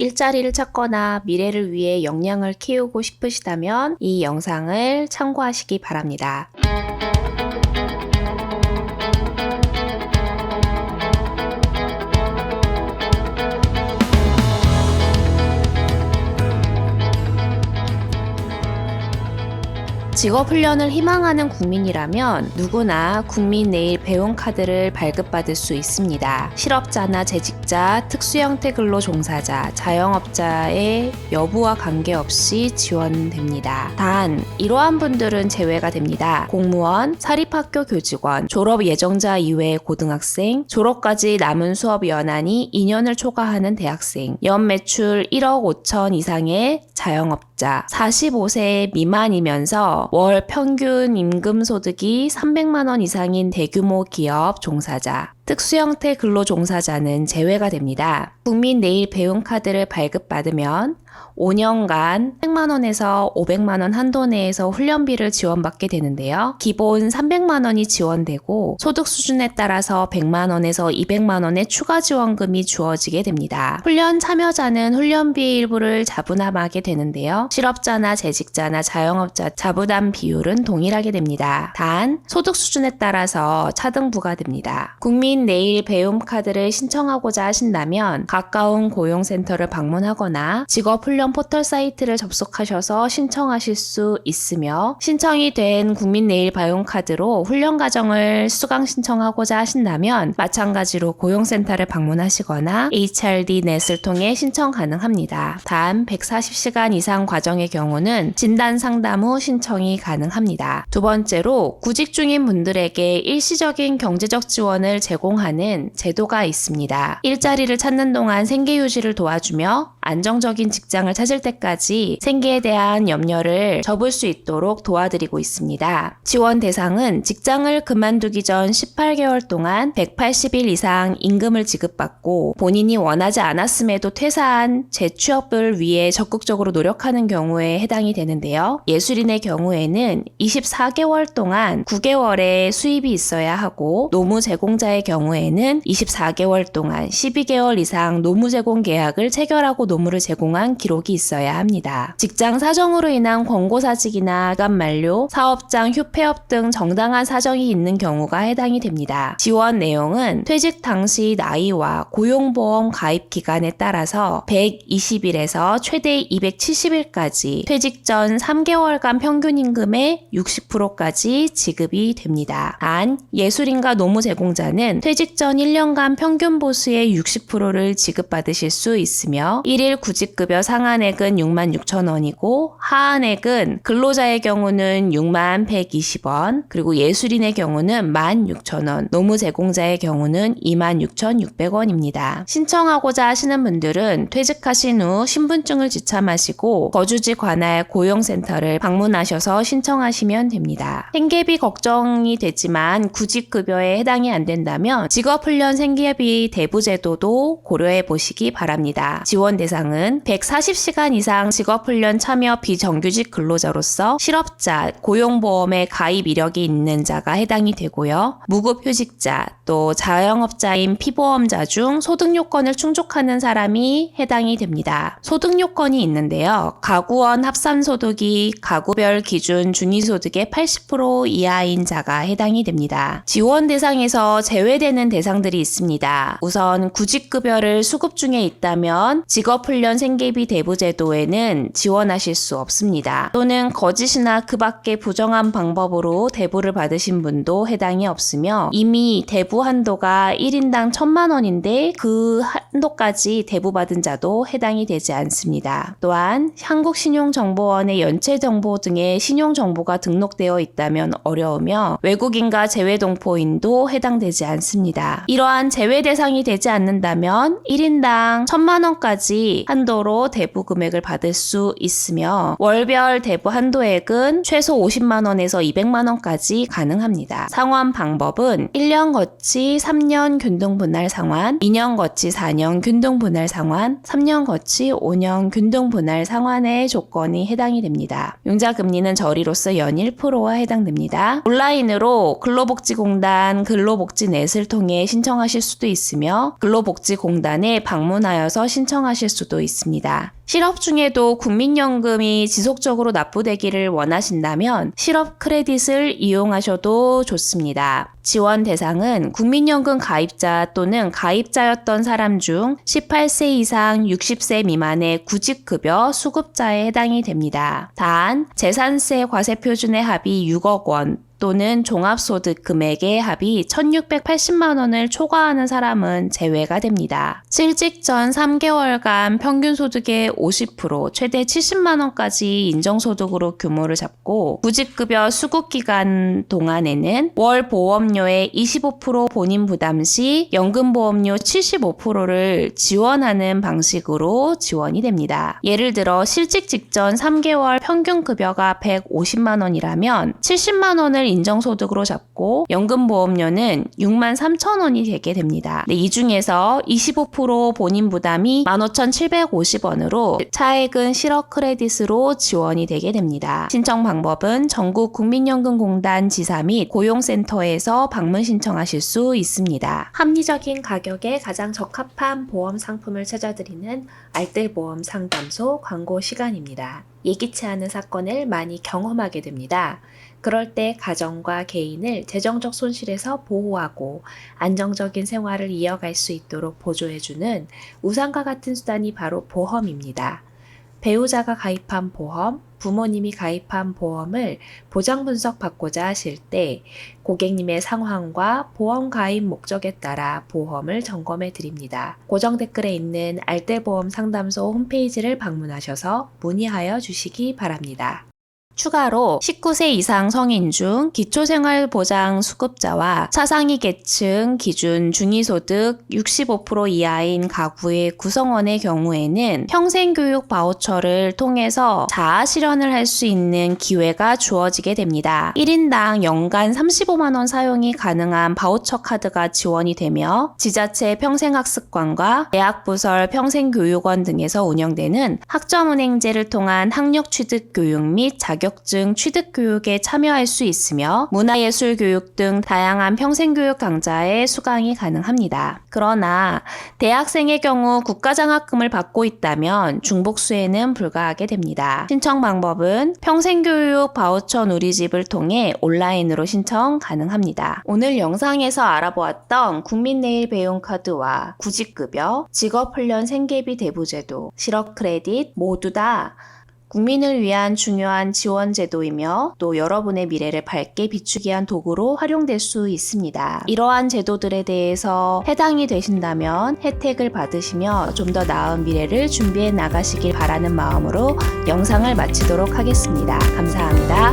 일자리를 찾거나 미래를 위해 역량을 키우고 싶으시다면 이 영상을 참고하시기 바랍니다. 직업훈련을 희망하는 국민이라면 누구나 국민내일 배움카드를 발급받을 수 있습니다. 실업자나 재직자, 특수형태 근로 종사자, 자영업자의 여부와 관계없이 지원됩니다. 단, 이러한 분들은 제외가 됩니다. 공무원, 사립학교 교직원, 졸업 예정자 이외의 고등학생, 졸업까지 남은 수업 연한이 2년을 초과하는 대학생, 연 매출 1억 5천 이상의 자영업자, 45세 미만이면서 월 평균 임금 소득이 300만 원 이상인 대규모 기업 종사자, 특수형태 근로 종사자는 제외가 됩니다. 국민 내일 배움카드를 발급받으면 5년간 100만 원에서 500만 원 한도 내에서 훈련비를 지원받게 되는데요. 기본 300만 원이 지원되고 소득 수준에 따라서 100만 원에서 200만 원의 추가 지원금이 주어지게 됩니다. 훈련 참여자는 훈련비의 일부를 자부담하게 되는데요. 실업자나 재직자나 자영업자 자부담 비율은 동일하게 됩니다. 단, 소득 수준에 따라서 차등 부과됩니다. 국민 내일 배움카드를 신청하고자 하신다면 가까운 고용센터를 방문하거나 직업훈련 포털 사이트를 접속하셔서 신청하실 수 있으며, 신청이 된 국민내일 배움카드로 훈련 과정을 수강 신청하고자 하신다면 마찬가지로 고용센터를 방문하시거나 HRD넷을 통해 신청 가능합니다. 단 140시간 이상 과정의 경우는 진단 상담 후 신청이 가능합니다. 두 번째로 구직 중인 분들에게 일시적인 경제적 지원을 제공하는 제도가 있습니다. 일자리를 찾는 동안 생계 유지를 도와주며 안정적인 직장을 찾을 때까지 생계에 대한 염려를 접을 수 있도록 도와드리고 있습니다. 지원 대상은 직장을 그만두기 전 18개월 동안 180일 이상 임금을 지급받고 본인이 원하지 않았음에도 퇴사한 재취업을 위해 적극적으로 노력하는 경우에 해당이 되는데요. 예술인의 경우에는 24개월 동안 9개월의 수입이 있어야 하고, 노무 제공자의 경우에는 24개월 동안 12개월 이상 노무 제공 계약을 체결하고 노무를 제공한 기록이 있어야 합니다. 직장 사정으로 인한 권고사직이나 기간 만료, 사업장 휴폐업 등 정당한 사정이 있는 경우가 해당이 됩니다. 지원 내용은 퇴직 당시 나이와 고용보험 가입 기간에 따라서 120일에서 최대 270일까지, 퇴직 전 3개월간 평균 임금의 60%까지 지급이 됩니다. 단, 예술인과 노무 제공자는 퇴직 전 1년간 평균 보수의 60%를 지급받으실 수 있으며, 1일 구직급여 상한액은 66,000원이고 하한액은 근로자의 경우는 61,120원, 그리고 예술인의 경우는 16,000원, 노무 제공자의 경우는 26,600원입니다. 신청하고자 하시는 분들은 퇴직하신 후 신분증을 지참하시고 거주지 관할 고용센터를 방문하셔서 신청하시면 됩니다. 생계비 걱정이 되지만 구직급여에 해당이 안 된다면 직업훈련 생계비 대부제도도 고려해 보시기 바랍니다. 지원 대상은 140시간 이상 직업훈련 참여 비정규직 근로자로서 실업자, 고용보험에 가입 이력이 있는 자가 해당이 되고요. 무급휴직자, 또 자영업자인 피보험자 중 소득 요건을 충족하는 사람이 해당이 됩니다. 소득 요건이 있는데요. 가구원 합산소득이 가구별 기준 중위소득의 80% 이하인 자가 해당이 됩니다. 지원 대상에서 제외되는 대상들이 있습니다. 우선 구직급여를 수급 중에 있다면 직업훈련 생계비 대부제도에는 지원하실 수 없습니다. 또는 거짓이나 그 밖의 부정한 방법으로 대부를 받으신 분도 해당이 없으며, 이미 대부 한도가 1인당 1,000만 원인데 그 한도까지 대부받은 자도 해당이 되지 않습니다. 또한 한국신용정보원의 연체정보 등의 신용정보가 등록되어 있다면 어려우며, 외국인과 재외동포인도 해당되지 않습니다. 이러한 제외 대상이 되지 않는다면 1인당 1,000만 원까지 한도로 대부 금액을 받을 수 있으며, 월별 대부 한도액은 최소 50만 원에서 200만 원까지 가능합니다. 상환 방법은 1년 거치 3년 균등분할 상환, 2년 거치 4년 균등분할 상환, 3년 거치 5년 균등분할 상환의 조건이 해당이 됩니다. 융자 금리는 저리로서 연 1%와 해당됩니다. 온라인으로 근로복지공단 근로복지넷을 통해 신청하실 수도 있으며, 근로복지공단에 방문하여서 신청하실 수도 있습니다. 실업 중에도 국민연금이 지속적으로 납부되기를 원하신다면 실업 크레딧을 이용하셔도 좋습니다. 지원 대상은 국민연금 가입자 또는 가입자였던 사람 중 18세 이상 60세 미만의 구직급여 수급자에 해당이 됩니다. 단, 재산세 과세표준의 합이 6억 원, 또는 종합소득 금액의 합이 1,680만 원을 초과하는 사람은 제외가 됩니다. 실직 전 3개월간 평균 소득의 50%, 최대 70만 원까지 인정소득으로 규모를 잡고 구직급여 수급기간 동안에는 월 보험료의 25% 본인 부담 시 연금보험료 75%를 지원하는 방식으로 지원이 됩니다. 예를 들어 실직 직전 3개월 평균 급여가 150만 원이라면 70만 원을 인정소득으로 잡고 연금보험료는 6만 3천 원이 되게 됩니다. 이 중에서 25% 본인 부담이 15,750원으로 차액은 실업 크레딧으로 지원이 되게 됩니다. 신청 방법은 전국 국민연금공단 지사 및 고용센터에서 방문 신청하실 수 있습니다. 합리적인 가격에 가장 적합한 보험 상품을 찾아드리는 알뜰보험 상담소 광고 시간입니다. 예기치 않은 사건을 많이 경험하게 됩니다. 그럴 때 가정과 개인을 재정적 손실에서 보호하고 안정적인 생활을 이어갈 수 있도록 보조해주는 우산과 같은 수단이 바로 보험입니다. 배우자가 가입한 보험, 부모님이 가입한 보험을 보장 분석받고자 하실 때 고객님의 상황과 보험 가입 목적에 따라 보험을 점검해 드립니다. 고정 댓글에 있는 알뜰보험 상담소 홈페이지를 방문하셔서 문의하여 주시기 바랍니다. 추가로 19세 이상 성인 중 기초생활보장 수급자와 차상위 계층 기준 중위소득 65% 이하인 가구의 구성원의 경우에는 평생교육 바우처를 통해서 자아 실현을 할 수 있는 기회가 주어지게 됩니다. 1인당 연간 35만 원 사용이 가능한 바우처 카드가 지원이 되며 지자체 평생학습관과 대학부설 평생교육원 등에서 운영되는 학점은행제를 통한 학력 취득 교육 및 자격증 취득교육에 참여할 수 있으며 문화예술교육 등 다양한 평생교육 강좌에 수강이 가능합니다. 그러나 대학생의 경우 국가장학금을 받고 있다면 중복수혜는 불가하게 됩니다. 신청 방법은 평생교육 바우처 누리집을 통해 온라인으로 신청 가능합니다. 오늘 영상에서 알아보았던 국민내일 배용카드와 구직급여, 직업훈련 생계비 대부제도, 실업 크레딧 모두 다 국민을 위한 중요한 지원 제도이며 또 여러분의 미래를 밝게 비추기 위한 도구로 활용될 수 있습니다. 이러한 제도들에 대해서 해당이 되신다면 혜택을 받으시며 좀 더 나은 미래를 준비해 나가시길 바라는 마음으로 영상을 마치도록 하겠습니다. 감사합니다.